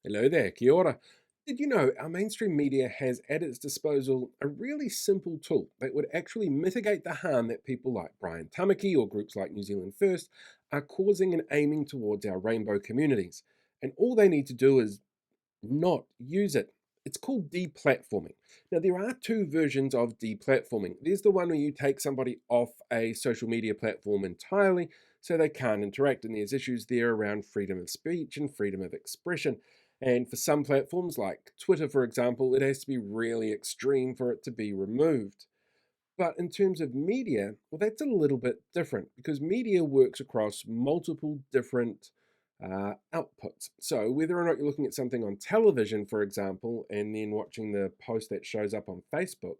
Hello there, kia ora. Did you know our mainstream media has at its disposal a really simple tool that would actually mitigate the harm that people like Brian Tamaki or groups like New Zealand First are causing and aiming towards our rainbow communities? And all they need to do is not use it. It's called deplatforming. Now, there are two versions of deplatforming. There's the one where you take somebody off a social media platform entirely so they can't interact, and there's issues there around freedom of speech and freedom of expression. And for some platforms, like Twitter, for example, it has to be really extreme for it to be removed. But in terms of media, well, that's a little bit different because media works across multiple different outputs. So, whether or not you're looking at something on television, for example, and then watching the post that shows up on Facebook,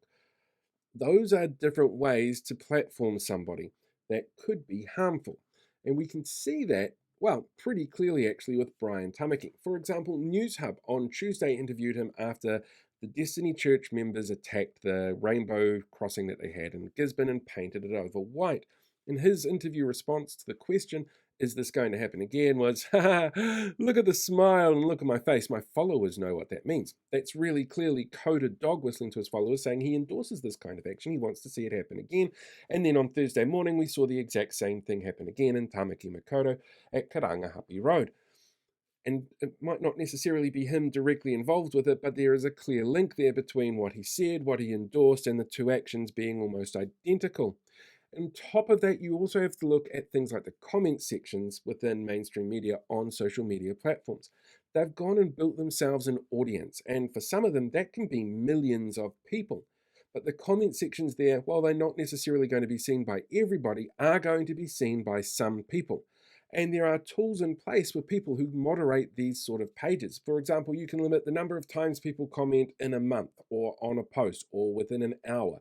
those are different ways to platform somebody that could be harmful. And we can see that, well, pretty clearly actually with Brian Tamaki. For example, News Hub on Tuesday interviewed him after the Destiny Church members attacked the rainbow crossing that they had in Gisborne and painted it over white. And his interview response to the question, is this going to happen again, was, look at the smile and look at my face. My followers know what that means. That's really clearly coded dog whistling to his followers, saying he endorses this kind of action. He wants to see it happen again. And then on Thursday morning, we saw the exact same thing happen again in Tamaki Makaurau at Karangahape Road. And it might not necessarily be him directly involved with it, but there is a clear link there between what he said, what he endorsed, and the two actions being almost identical. On top of that, you also have to look at things like the comment sections within mainstream media on social media platforms. They've gone and built themselves an audience, and for some of them, that can be millions of people. But the comment sections there, while they're not necessarily going to be seen by everybody, are going to be seen by some people. And there are tools in place for people who moderate these sort of pages. For example, you can limit the number of times people comment in a month or on a post or within an hour.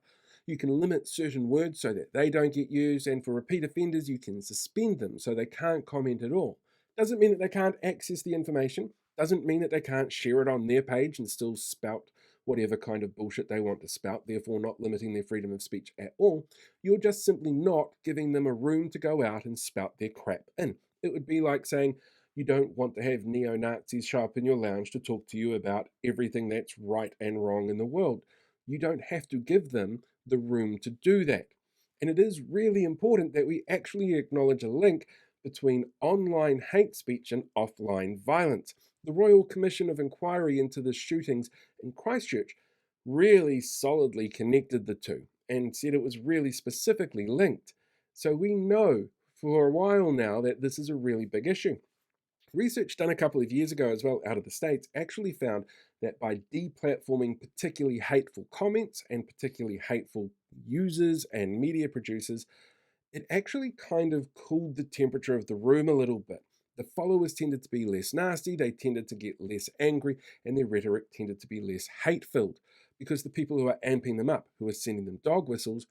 You can limit certain words so that they don't get used, and for repeat offenders, you can suspend them so they can't comment at all. Doesn't mean that they can't access the information, doesn't mean that they can't share it on their page and still spout whatever kind of bullshit they want to spout, therefore not limiting their freedom of speech at all. You're just simply not giving them a room to go out and spout their crap in. It would be like saying you don't want to have neo Nazis show up in your lounge to talk to you about everything that's right and wrong in the world. You don't have to give them the room to do that. And it is really important that we actually acknowledge a link between online hate speech and offline violence. The Royal Commission of Inquiry into the shootings in Christchurch really solidly connected the two and said it was really specifically linked. So we know for a while now that this is a really big issue. Research done a couple of years ago as well out of the States actually found that by deplatforming particularly hateful comments and particularly hateful users and media producers, it actually kind of cooled the temperature of the room a little bit. The followers tended to be less nasty, they tended to get less angry, and their rhetoric tended to be less hate filled because the people who are amping them up, who are sending them dog whistles,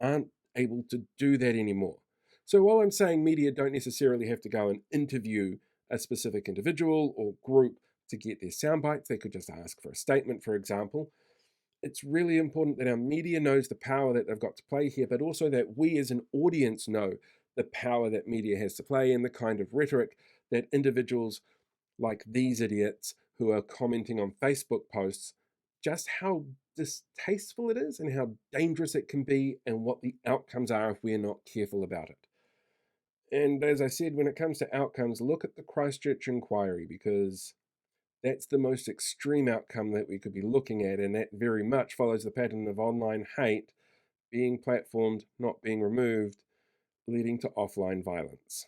aren't able to do that anymore. So while I'm saying media don't necessarily have to go and interview a specific individual or group to get their sound bites, they could just ask for a statement, for example. It's really important that our media knows the power that they've got to play here, but also that we as an audience know the power that media has to play and the kind of rhetoric that individuals like these idiots who are commenting on Facebook posts, just how distasteful it is and how dangerous it can be and what the outcomes are if we're not careful about it. And as I said, when it comes to outcomes, look at the Christchurch inquiry because that's the most extreme outcome that we could be looking at, and that very much follows the pattern of online hate being platformed, not being removed, leading to offline violence.